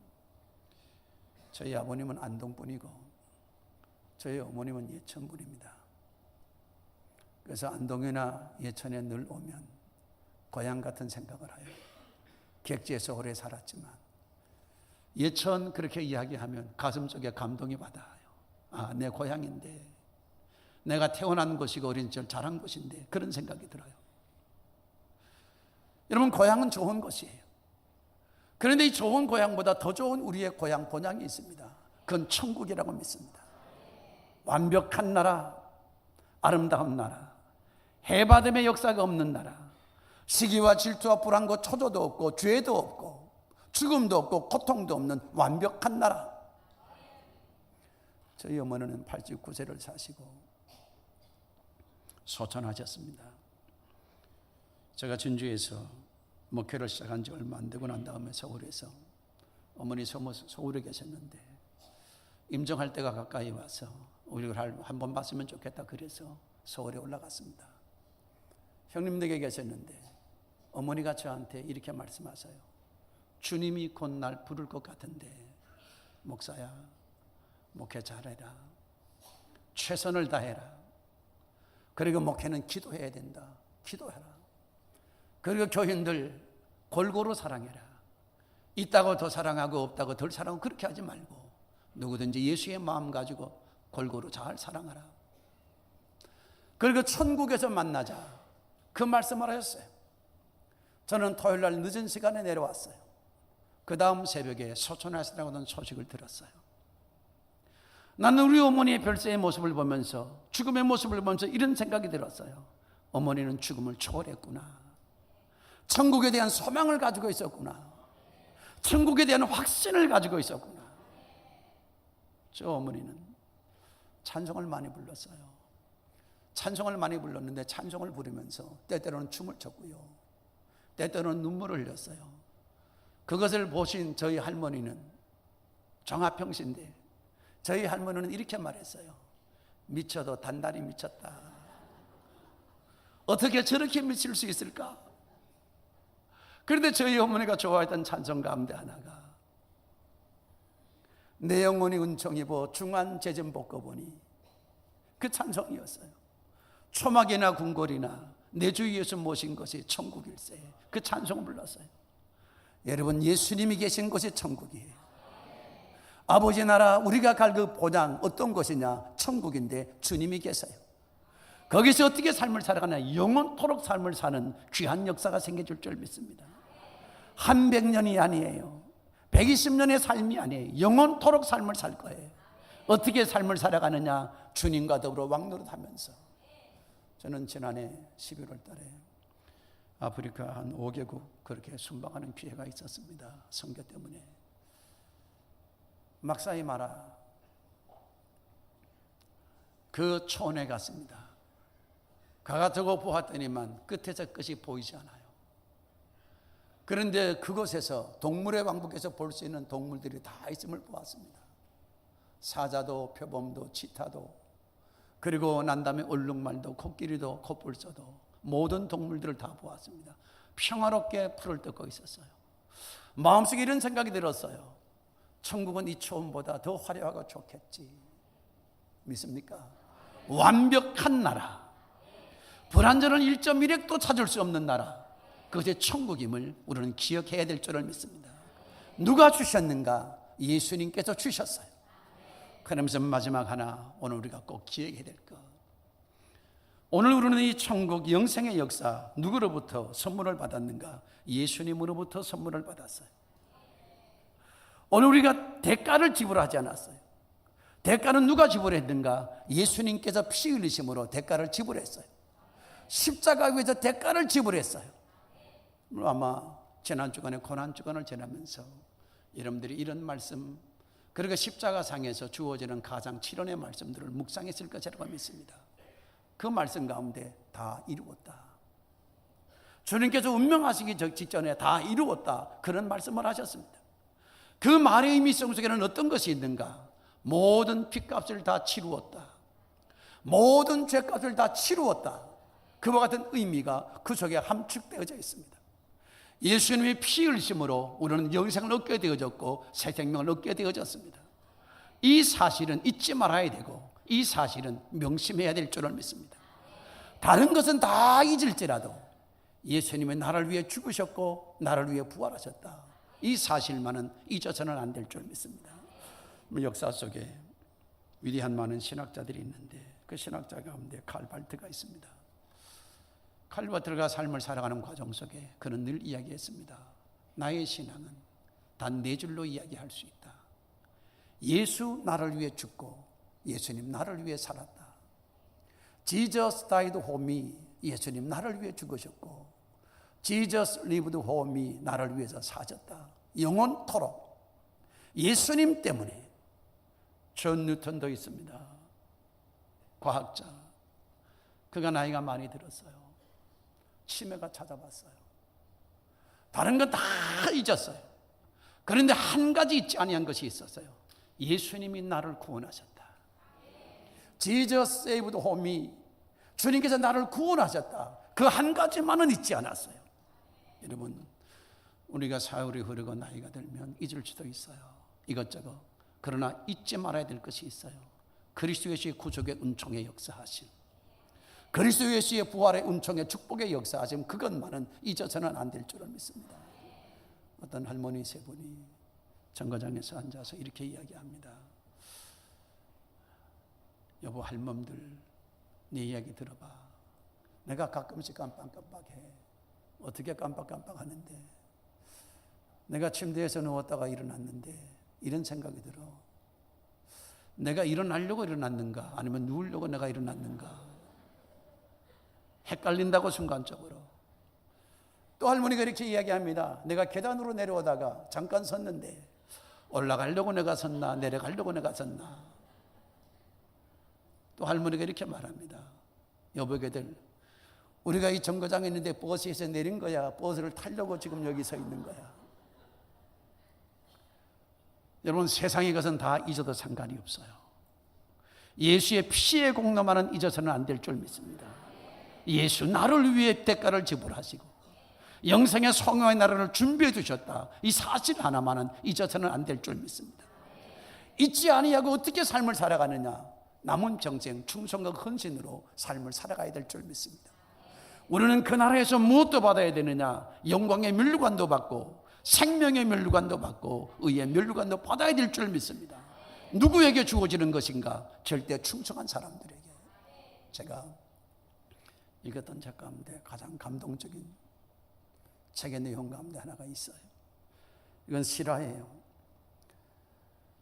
저희 아버님은 안동분이고 저희 어머님은 예천분입니다. 그래서 안동이나 예천에 늘 오면 고향 같은 생각을 해요. 객지에서 오래 살았지만 예천 그렇게 이야기하면 가슴속에 감동이 받아요. 아, 내 고향인데, 내가 태어난 곳이고 어린 시절 자란 곳인데, 그런 생각이 들어요. 여러분, 고향은 좋은 곳이에요. 그런데 이 좋은 고향보다 더 좋은 우리의 고향 본향이 있습니다. 그건 천국이라고 믿습니다. 완벽한 나라, 아름다운 나라, 해받음의 역사가 없는 나라, 시기와 질투와 불안과 초조도 없고 죄도 없고 죽음도 없고 고통도 없는 완벽한 나라. 저희 어머니는 89세를 사시고 소천하셨습니다. 제가 진주에서 목회를 시작한 지 얼마 안 되고 난 다음에 서울에서, 어머니 서울에 계셨는데 임종할 때가 가까이 와서 우리를 한 번 봤으면 좋겠다 그래서 서울에 올라갔습니다. 형님댁에 계셨는데 어머니가 저한테 이렇게 말씀하세요. 주님이 곧 날 부를 것 같은데 목사야, 목회 잘해라, 최선을 다해라, 그리고 목회는 기도해야 된다, 기도해라, 그리고 교인들 골고루 사랑해라, 있다고 더 사랑하고 없다고 덜 사랑하고 그렇게 하지 말고 누구든지 예수의 마음 가지고 골고루 잘 사랑하라. 그리고 천국에서 만나자, 그 말씀을 하셨어요. 저는 토요일날 늦은 시간에 내려왔어요. 그 다음 새벽에 소천하시다고 하는 소식을 들었어요. 나는 우리 어머니의 별세의 모습을 보면서, 죽음의 모습을 보면서 이런 생각이 들었어요. 어머니는 죽음을 초월했구나. 천국에 대한 소망을 가지고 있었구나. 천국에 대한 확신을 가지고 있었구나. 저 어머니는 찬송을 많이 불렀어요. 찬송을 많이 불렀는데 찬송을 부르면서 때때로는 춤을 췄고요, 때때로는 눈물을 흘렸어요. 그것을 보신 저희 할머니는 종합평신데, 저희 할머니는 이렇게 말했어요. 미쳐도 단단히 미쳤다. 어떻게 저렇게 미칠 수 있을까? 그런데 저희 어머니가 좋아했던 찬송 가운데 하나가 내 영혼이 은총 입어 중한 제전 벗고보니, 그 찬송이었어요. 초막이나 궁궐이나 내 주 예수 모신 것이 천국일세, 그 찬송을 불렀어요. 여러분, 예수님이 계신 곳이 천국이에요. 아버지 나라, 우리가 갈 그 본향 어떤 것이냐? 천국인데 주님이 계세요. 거기서 어떻게 삶을 살아가냐? 영원토록 삶을 사는 귀한 역사가 생겨줄 줄 믿습니다. 한 100년이 아니에요. 120년의 삶이 아니에요. 영원토록 삶을 살 거예요. 어떻게 삶을 살아가느냐? 주님과 더불어 왕노릇하면서. 저는 지난해 11월 달에 아프리카 한 5개국 그렇게 순방하는 기회가 있었습니다. 선교 때문에. 막사이 마라 그 촌에 갔습니다. 가가지고 보았더니만 끝에서 끝이 보이지 않아요. 그런데 그곳에서 동물의 왕국에서 볼 수 있는 동물들이 다 있음을 보았습니다. 사자도 표범도 치타도, 그리고 난 다음에 얼룩말도 코끼리도 코뿔소도, 모든 동물들을 다 보았습니다. 평화롭게 풀을 뜯고 있었어요. 마음속에 이런 생각이 들었어요. 천국은 이 초원보다 더 화려하고 좋겠지. 믿습니까? 완벽한 나라, 불완전한 1.1획도 찾을 수 없는 나라, 그것이 천국임을 우리는 기억해야 될 줄을 믿습니다. 누가 주셨는가? 예수님께서 주셨어요. 그러면서 마지막 하나, 오늘 우리가 꼭 기억해야 될 것. 오늘 우리는 이 천국 영생의 역사, 누구로부터 선물을 받았는가? 예수님으로부터 선물을 받았어요. 오늘 우리가 대가를 지불하지 않았어요. 대가는 누가 지불했는가? 예수님께서 피 흘리심으로 대가를 지불했어요. 십자가 위에서 대가를 지불했어요. 아마 지난주간에 고난주간을 지나면서 여러분들이 이런 말씀, 그리고 십자가상에서 주어지는 가장 7원의 말씀들을 묵상했을 것이라고 믿습니다. 그 말씀 가운데 다 이루었다, 주님께서 운명하시기 직전에 다 이루었다, 그런 말씀을 하셨습니다. 그 말의 의미 속에는 어떤 것이 있는가? 모든 핏값을 다 치루었다, 모든 죄값을 다 치루었다. 그와 같은 의미가 그 속에 함축되어져 있습니다. 예수님의 피 흘리심으로 우리는 영생을 얻게 되어졌고 새 생명을 얻게 되어졌습니다. 이 사실은 잊지 말아야 되고 이 사실은 명심해야 될 줄을 믿습니다. 다른 것은 다 잊을지라도 예수님은 나를 위해 죽으셨고 나를 위해 부활하셨다. 이 사실만은 잊어서는 안 될 줄 믿습니다. 역사 속에 위대한 많은 신학자들이 있는데 그 신학자 가운데 칼발트가 있습니다. 칼발트가 삶을 살아가는 과정 속에 그는 늘 이야기했습니다. 나의 신앙은 단 네 줄로 이야기할 수 있다. 예수 나를 위해 죽고 예수님 나를 위해 살았다. Jesus died for me. 예수님 나를 위해 죽으셨고 Jesus lived for me. 나를 위해서 사셨다. 영원토록 예수님 때문에. 존 뉴턴도 있습니다. 과학자. 그가 나이가 많이 들었어요. 치매가 찾아봤어요. 다른 건 다 잊었어요. 그런데 한 가지 잊지 아니한 것이 있었어요. 예수님이 나를 구원하셨다. Jesus saved me. 주님께서 나를 구원하셨다. 그 한 가지만은 잊지 않았어요. 여러분, 우리가 사흘이 흐르고 나이가 들면 잊을 수도 있어요. 이것저것. 그러나 잊지 말아야 될 것이 있어요. 그리스도 예수의 구속의 은총의 역사하심, 그리스도 예수의 부활의 은총의 축복의 역사하심, 그것만은 잊어서는 안 될 줄을 믿습니다. 어떤 할머니 세 분이 정거장에서 앉아서 이렇게 이야기합니다. 여보, 할멈들 네 이야기 들어봐. 내가 가끔씩 깜빡깜빡해. 어떻게 깜빡깜빡하는데, 내가 침대에서 누웠다가 일어났는데 이런 생각이 들어. 내가 일어나려고 일어났는가 아니면 누우려고 내가 일어났는가. 헷갈린다고 순간적으로. 또 할머니가 이렇게 이야기합니다. 내가 계단으로 내려오다가 잠깐 섰는데 올라가려고 내가 섰나 내려가려고 내가 섰나. 또 할머니가 이렇게 말합니다. 여보게들, 우리가 이 정거장에 있는데 버스에서 내린 거야. 버스를 타려고 지금 여기 서 있는 거야. 여러분, 세상의 것은 다 잊어도 상관이 없어요. 예수의 피의 공로만은 잊어서는 안 될 줄 믿습니다. 예수 나를 위해 대가를 지불하시고 영생의 성령의 나라를 준비해 주셨다. 이 사실 하나만은 잊어서는 안 될 줄 믿습니다. 잊지 아니하고 어떻게 삶을 살아가느냐. 남은 평생 충성과 헌신으로 삶을 살아가야 될 줄 믿습니다. 우리는 그 나라에서 무엇도 받아야 되느냐. 영광의 면류관도 받고 생명의 면류관도 받고 의의 면류관도 받아야 될 줄 믿습니다. 누구에게 주어지는 것인가? 절대 충성한 사람들에게. 제가 읽었던 책 가운데 가장 감동적인 책의 내용 가운데 하나가 있어요. 이건 실화예요.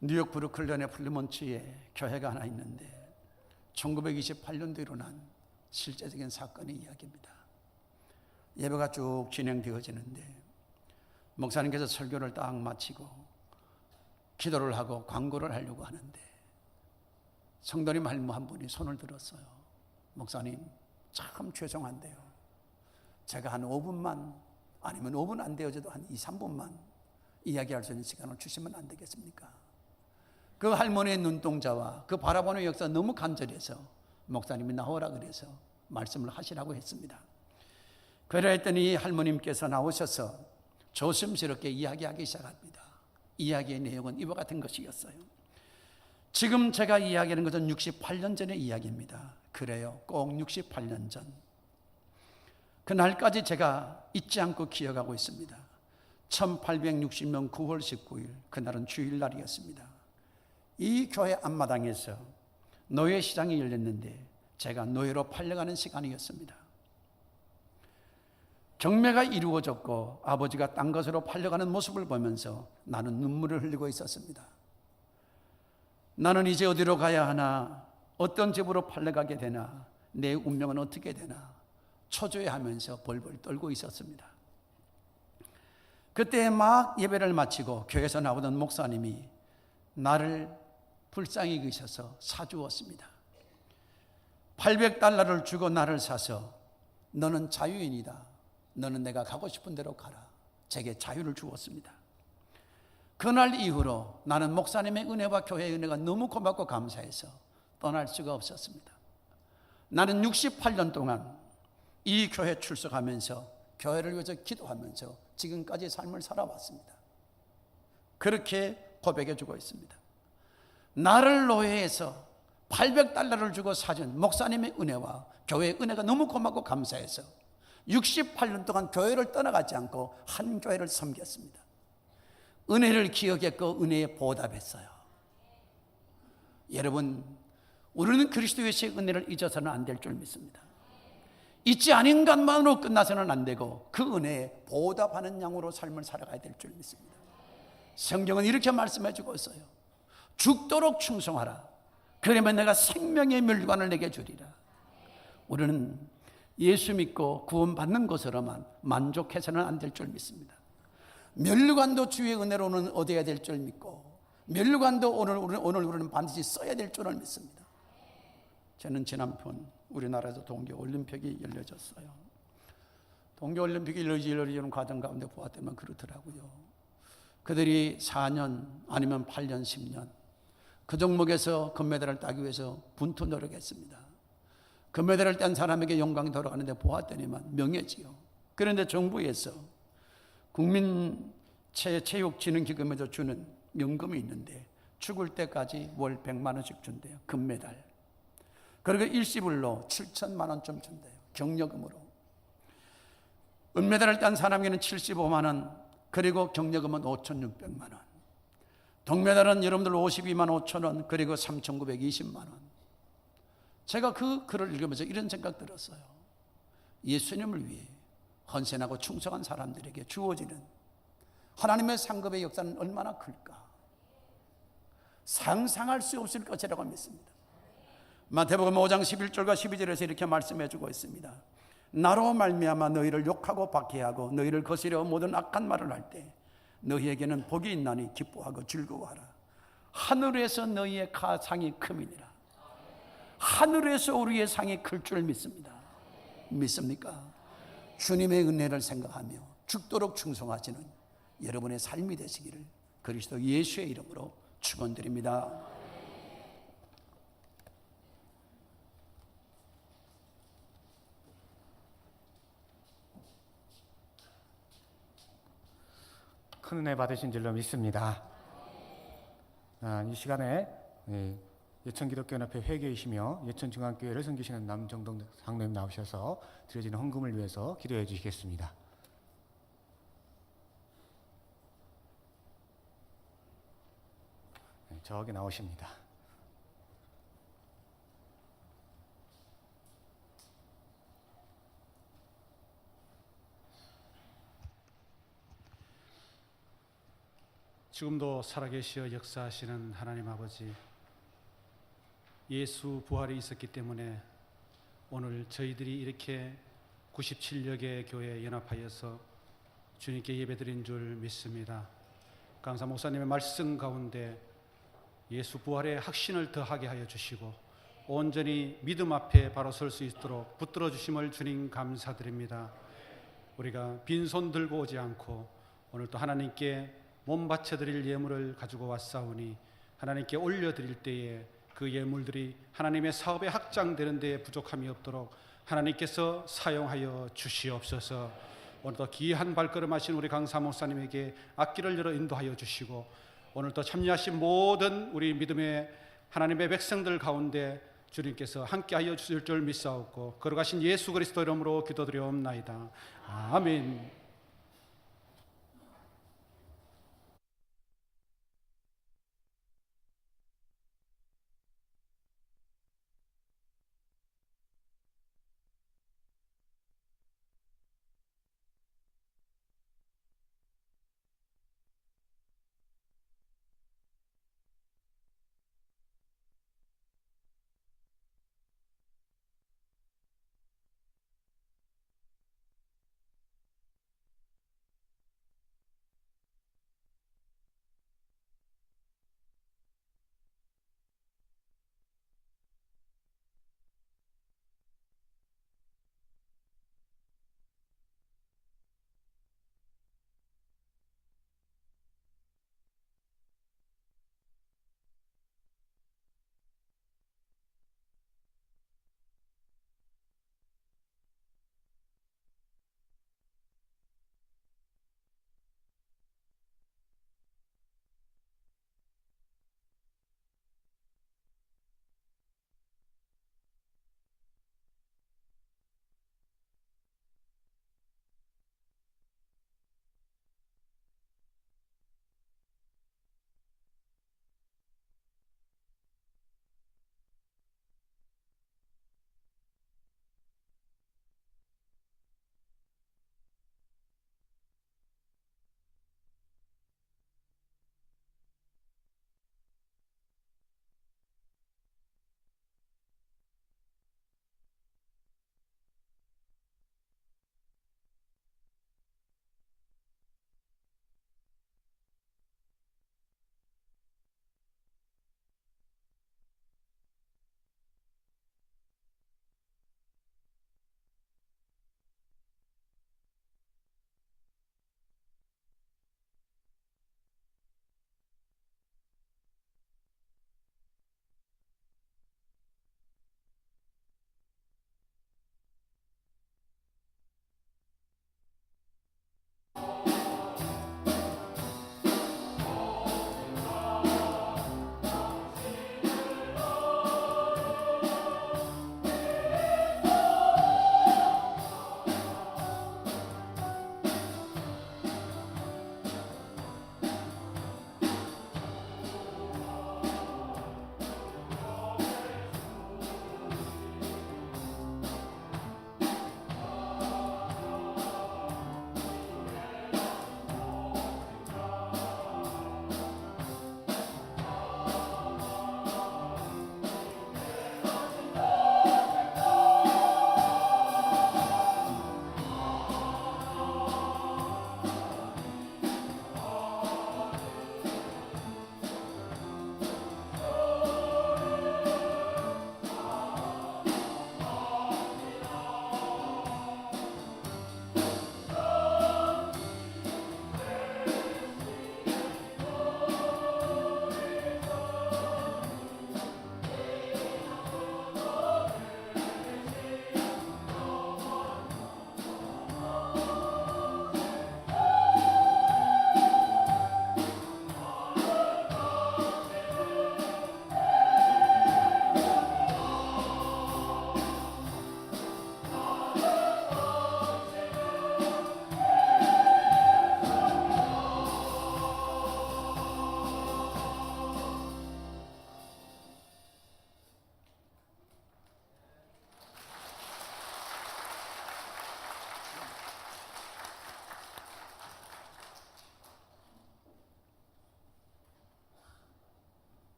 뉴욕 브루클린의 플리먼츠에 교회가 하나 있는데 1928년도에 일어난 실제적인 사건의 이야기입니다. 예배가 쭉 진행되어지는데 목사님께서 설교를 딱 마치고 기도를 하고 광고를 하려고 하는데 성도님 한 분이 손을 들었어요. 목사님, 참 죄송한데요, 제가 한 5분만, 아니면 5분 안 되어져도 한 2, 3분만 이야기할 수 있는 시간을 주시면 안 되겠습니까? 그 할머니의 눈동자와 그 바라보는 역사 너무 간절해서 목사님이 나오라 그래서 말씀을 하시라고 했습니다. 그래 했더니 할머님께서 나오셔서 조심스럽게 이야기하기 시작합니다. 이야기의 내용은 이와 같은 것이었어요. 지금 제가 이야기하는 것은 68년 전의 이야기입니다. 그래요, 꼭 68년 전. 그날까지 제가 잊지 않고 기억하고 있습니다. 1860년 9월 19일, 그날은 주일날이었습니다. 이 교회 앞마당에서 노예시장이 열렸는데 제가 노예로 팔려가는 시간이었습니다. 경매가 이루어졌고 아버지가 딴 것으로 팔려가는 모습을 보면서 나는 눈물을 흘리고 있었습니다. 나는 이제 어디로 가야 하나, 어떤 집으로 팔려가게 되나, 내 운명은 어떻게 되나 초조해하면서 벌벌 떨고 있었습니다. 그때 막 예배를 마치고 교회에서 나오던 목사님이 나를 불쌍히 여기셔서 사주었습니다. $800를 주고 나를 사서 너는 자유인이다. 너는 내가 가고 싶은 대로 가라. 제게 자유를 주었습니다. 그날 이후로 나는 목사님의 은혜와 교회의 은혜가 너무 고맙고 감사해서 떠날 수가 없었습니다. 나는 68년 동안 이 교회 출석하면서 교회를 위해서 기도하면서 지금까지 삶을 살아왔습니다. 그렇게 고백해 주고 있습니다. 나를 노예해서 $800를 주고 사준 목사님의 은혜와 교회의 은혜가 너무 고맙고 감사해서 68년 동안 교회를 떠나가지 않고 한 교회를 섬겼습니다. 은혜를 기억했고 은혜에 보답했어요. 여러분, 우리는 그리스도 예수의 은혜를 잊어서는 안 될 줄 믿습니다. 잊지 않은 것만으로 끝나서는 안 되고 그 은혜에 보답하는 양으로 삶을 살아가야 될 줄 믿습니다. 성경은 이렇게 말씀해 주고 있어요. 죽도록 충성하라. 그러면 내가 생명의 멸관을 내게 주리라. 우리는 예수 믿고 구원받는 것으로만 만족해서는 안 될 줄 믿습니다. 멸관도 주의 은혜로는 얻어야 될 줄 믿고 멸관도 오늘 우리는 반드시 써야 될 줄을 믿습니다. 저는 지난번 우리나라에서 동계올림픽이 열려졌어요. 동계올림픽이 열리는 과정 가운데 보았더니 그렇더라고요. 그들이 4년 아니면 8년 10년 그 종목에서 금메달을 따기 위해서 분투 노력했습니다. 금메달을 딴 사람에게 영광이 돌아가는데 보았더니만 명예지요. 그런데 정부에서 국민체육진흥기금에서 주는 연금이 있는데 죽을 때까지 월 100만 원씩 준대요. 금메달. 그리고 일시불로 7천만 원쯤 준대요. 격려금으로. 은메달을 딴 사람에게는 75만 원, 그리고 격려금은 5,600만 원. 동메달은 여러분들 52만 5천 원, 그리고 3,920만 원. 제가 그 글을 읽으면서 이런 생각 들었어요. 예수님을 위해 헌신하고 충성한 사람들에게 주어지는 하나님의 상급의 역사는 얼마나 클까? 상상할 수 없을 것이라고 믿습니다. 마태복음 5장 11절과 12절에서 이렇게 말씀해 주고 있습니다. 나로 말미암아 너희를 욕하고 박해하고 너희를 거스려 모든 악한 말을 할 때 너희에게는 복이 있나니 기뻐하고 즐거워하라. 하늘에서 너희의 상이 큼이니라. 하늘에서 우리의 상이 클 줄 믿습니다. 믿습니까? 주님의 은혜를 생각하며 죽도록 충성하시는 여러분의 삶이 되시기를 그리스도 예수의 이름으로 축원드립니다. 큰 은혜 받으신 줄로 믿습니다. 이 시간에 예천기독교연합회 회계이시며 예천중앙교회를 섬기시는 남정동 장로님 나오셔서 드려지는 헌금을 위해서 기도해 주시겠습니다. 저기 나오십니다. 지금도 살아계시어 역사하시는 하나님 아버지, 예수 부활이 있었기 때문에 오늘 저희들이 이렇게 97여 개의 교회에 연합하여서 주님께 예배드린 줄 믿습니다. 강사 목사님의 말씀 가운데 예수 부활의 확신을 더하게 하여 주시고 온전히 믿음 앞에 바로 설 수 있도록 붙들어 주심을 주님 감사드립니다. 우리가 빈손 들고 오지 않고 오늘 또 하나님께 몸 바쳐드릴 예물을 가지고 왔사오니 하나님께 올려드릴 때에 그 예물들이 하나님의 사업에 확장되는 데에 부족함이 없도록 하나님께서 사용하여 주시옵소서. 오늘도 귀한 발걸음 하신 우리 강사 목사님에게 앞길을 열어 인도하여 주시고 오늘도 참여하신 모든 우리 믿음의 하나님의 백성들 가운데 주님께서 함께하여 주실 줄 믿사옵고 걸어가신 예수 그리스도 이름으로 기도드리옵나이다. 아멘.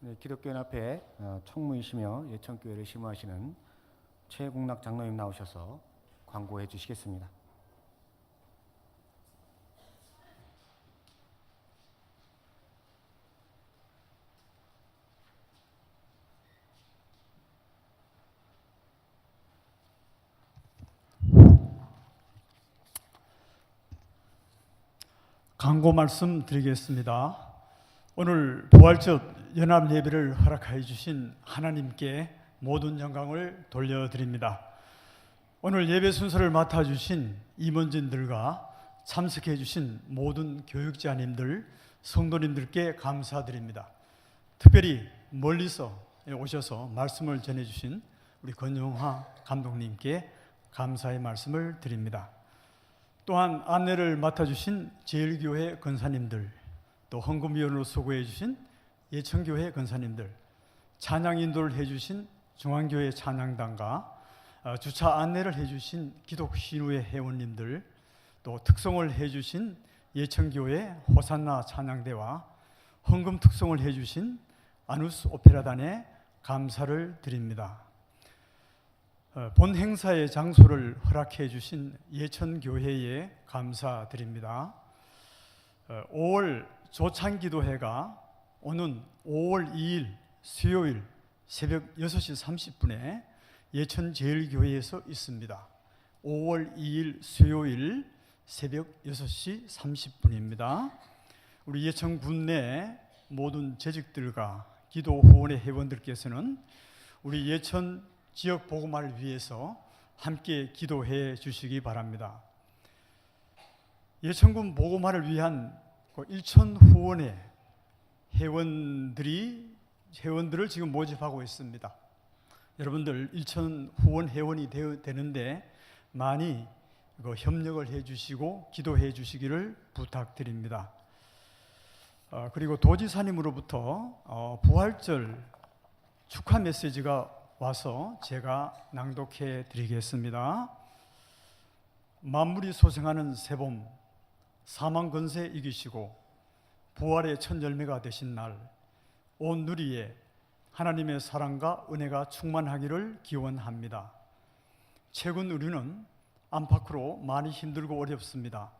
네, 기독교연합회 총무이시며 예천교회를 심우하시는 최국락 장로님 나오셔서 광고해 주시겠습니다. 광고 말씀 드리겠습니다. 오늘 부활절 연합 예배를 허락하여 주신 하나님께 모든 영광을 돌려드립니다. 오늘 예배 순서를 맡아주신 임원진들과 참석해 주신 모든 교육자님들, 성도님들께 감사드립니다. 특별히 멀리서 오셔서 말씀을 전해주신 우리 권영하 감독님께 감사의 말씀을 드립니다. 또한 안내를 맡아주신 제일교회 권사님들, 또 헌금위원으로 수고해 주신 예천교회 권사님들, 찬양 인도를 해주신 중앙교회 찬양단과 주차 안내를 해주신 기독신우회 회원님들, 또 특송을 해주신 예천교회 호산나 찬양대와 헌금 특송을 해주신 아누스 오페라단에 감사를 드립니다. 본 행사의 장소를 허락해 주신 예천교회에 감사드립니다. 5월 조찬기도회가 오는 5월 2일 수요일 새벽 6시 30분에 예천제일교회에서 있습니다. 5월 2일 수요일 새벽 6시 30분입니다. 우리 예천군 내 모든 재직들과 기도 후원의 회원들께서는 우리 예천 지역 복음화를 위해서 함께 기도해 주시기 바랍니다. 예천군 복음화를 위한 일천 후원의 회원들을 지금 모집하고 있습니다. 여러분들 일천 후원 회원이 되는데 많이 협력을 해 주시고 기도해 주시기를 부탁드립니다. 그리고 도지사님으로부터 부활절 축하 메시지가 와서 제가 낭독해 드리겠습니다. 만물이 소생하는 새봄, 사망 권세 이기시고 부활의 첫 열매가 되신 날, 온 누리에 하나님의 사랑과 은혜가 충만하기를 기원합니다. 최근 우리는 안팎으로 많이 힘들고 어렵습니다.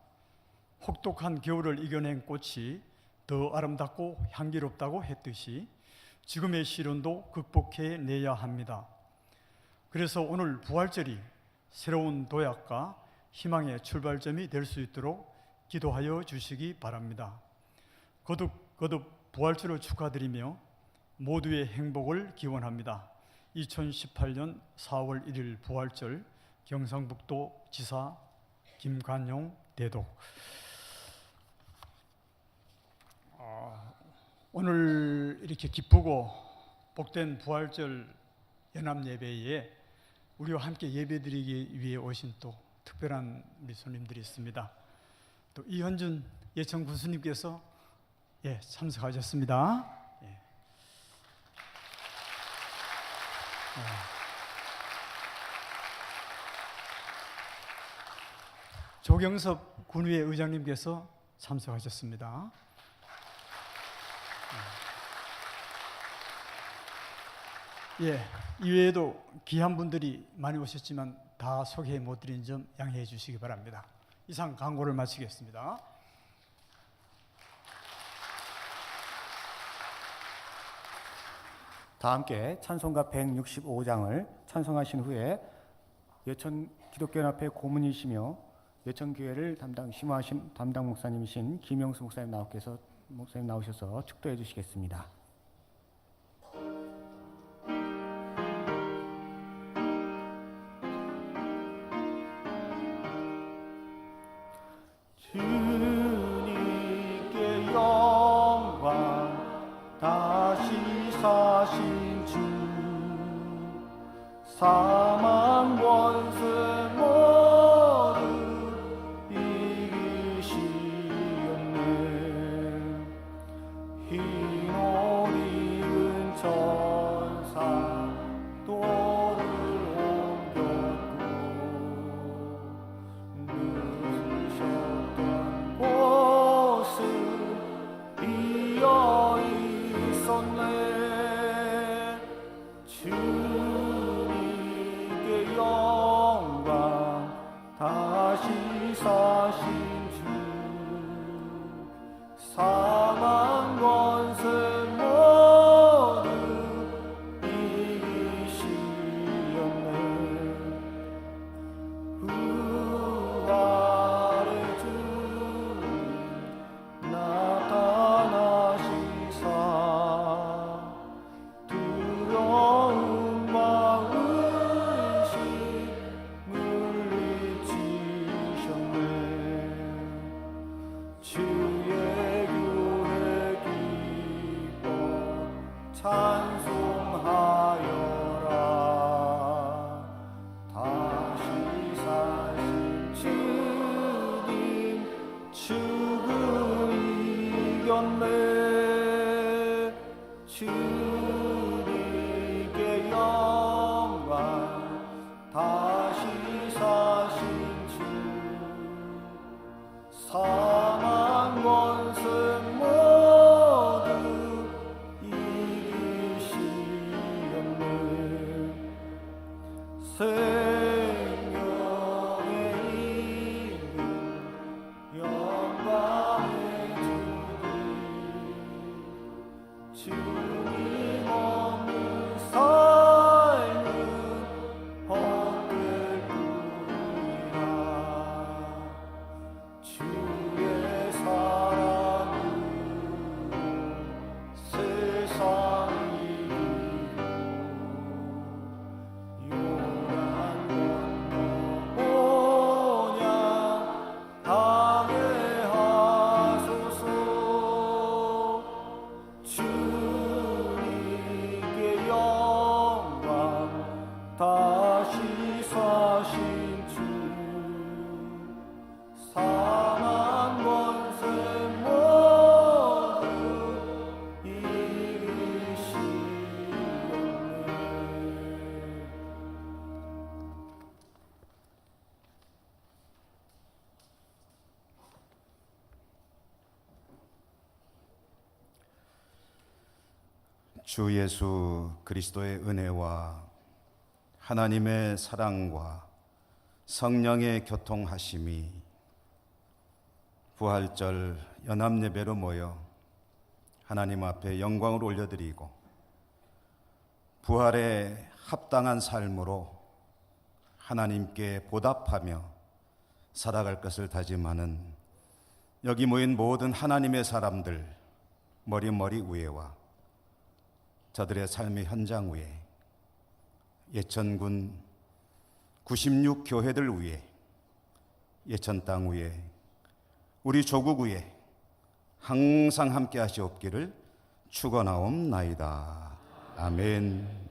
혹독한 겨울을 이겨낸 꽃이 더 아름답고 향기롭다고 했듯이 지금의 시련도 극복해 내야 합니다. 그래서 오늘 부활절이 새로운 도약과 희망의 출발점이 될 수 있도록 기도하여 주시기 바랍니다. 거듭 부활절을 축하드리며 모두의 행복을 기원합니다. 2018년 4월 1일 부활절 경상북도 지사 김관용 대독. 오늘 이렇게 기쁘고 복된 부활절 연합 예배에 우리와 함께 예배드리기 위해 오신 또 특별한 우리 손님들이 있습니다. 또 이현준 예천 군수님께서 참석하셨습니다. 조경섭 군의회 의장님께서 참석하셨습니다. 이외에도 귀한 분들이 많이 오셨지만 다 소개해 못 드린 점 양해해 주시기 바랍니다. 이상 강고를 마치겠습니다. 다 함께 찬송가 165장을 찬송하신 후에 예천 기독교연합회 고문이시며 예천교회를 심우하신 담당 목사님이신 김영수 목사님 나오셔서 축도해 주시겠습니다. 주님께 영광 다시 사신 주 사망 권세 모두 이기시었네. 흰 옷 입은 천사 돌을 옮겼고 누우셨던 곳은 비어 있었네. 주님께 영광 다시 사신 주 사망 권세 모두 이기시었네 생명의 이름 영광의 주님 없는 삶은 헛될 뿐이라 주의 사랑으로 세상이 요란 건너 오냐 당해 하소서 주님께 영광 다시 사신 주 사망 권세 모두 이기시었네 주 예수 그리스도의 은혜와 하나님의 사랑과 성령의 교통하심이 부활절 연합예배로 모여 하나님 앞에 영광을 올려드리고 부활에 합당한 삶으로 하나님께 보답하며 살아갈 것을 다짐하는 여기 모인 모든 하나님의 사람들 머리 위에와 저들의 삶의 현장 위에 예천군 96교회들 위에 예천 땅 위에 우리 조국 위에 항상 함께 하시옵기를 축원하옵나이다. 아멘.